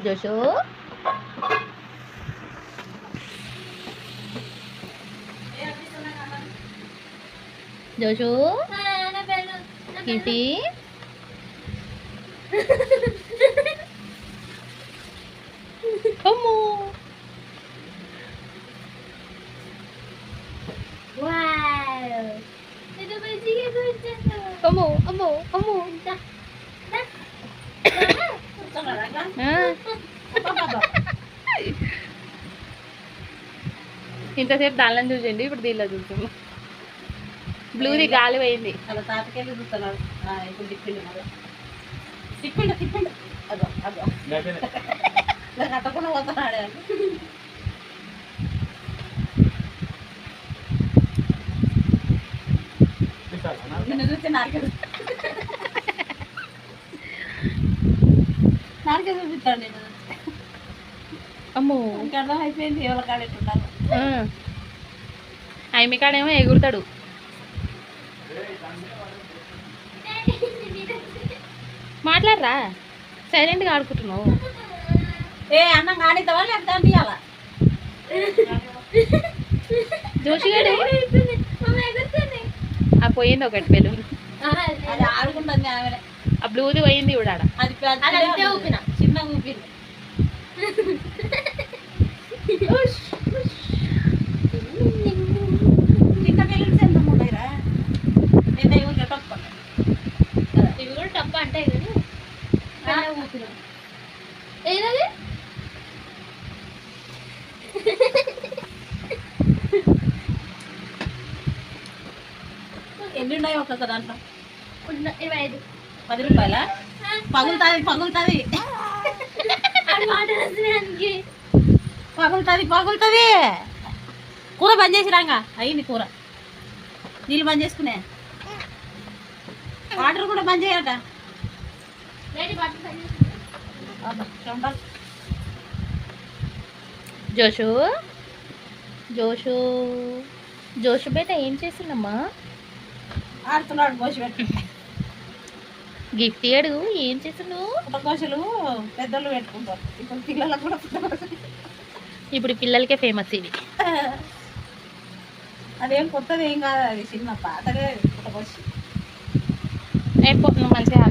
జోషు జోషు కిటి అమ్మో అమ్మో అమ్మో అమ్మో ఇంతసేపు దానిలో చూసండి, ఇప్పుడు దీనిలో చూసాము. బ్లూది గాలి పోయింది. అలా తాతకెళ్ళి చూస్తున్నాడు. ఇప్పుడు తిప్పిండు మళ్ళీ తిప్పిండు తిప్పిండు. అదో అదో కట్టకుండా పోతున్నాడు. నిన్ను చూసి నాకే చూపిస్తాడు. నేను అమ్మో ఇంకా అర్థం అయిపోయింది ఎవరి కాడెట్టున్నారు. ఆమె కాడేమో ఎగురుతాడు. మాట్లాడరా, సైలెంట్గా ఆడుకుంటున్నావు. ఏ అన్నం కానిద్దావా లేకపోతే తీయాలా? జోషిగాడు ఆ పోయింది ఒకటి బెలూన్, అది ఆడుకుంటుంది ఆమె. ఆ బ్లూది పోయింది కూడా. అది ఊపిన చిన్న ఊపింది. చిన్న బెలూన్స్ ఎంత ఉన్నాయిరా? నేను ఊరికే తప్పకుండా ఇవి కూడా టప్ప అంటే ఊపిన ఏదది ఎన్ని ఉన్నాయి ఒక్కొక్క దాంట్లో? 25. 10 రూపాయల పగులుతుంది పగులుతుంది పగులుతుంది పగులుతుంది. కూర బంద్ చేసి రాగా అయింది కూర. నీళ్ళు బంద్ చేసుకునే, వాటర్ కూడా బంద్ చేయట. జోషు జోషు జోషు బేట ఏం చేసిందమ్మా? ఆడుతున్నాడు కోసి పెట్టి. గిఫ్ట్ అడుగు, ఏం చేస్తున్నావు? పుట్టకోసలు పెద్దలు పెట్టుకుంటారు. ఇప్పుడు పిల్లలకు కూడా పుట్టకోసలు. ఇప్పుడు పిల్లలకే ఫేమస్ ఇది. అదేం కొత్తది ఏం కాదు, అది చిన్న పాతగా పుట్టకోసి. మంచిగా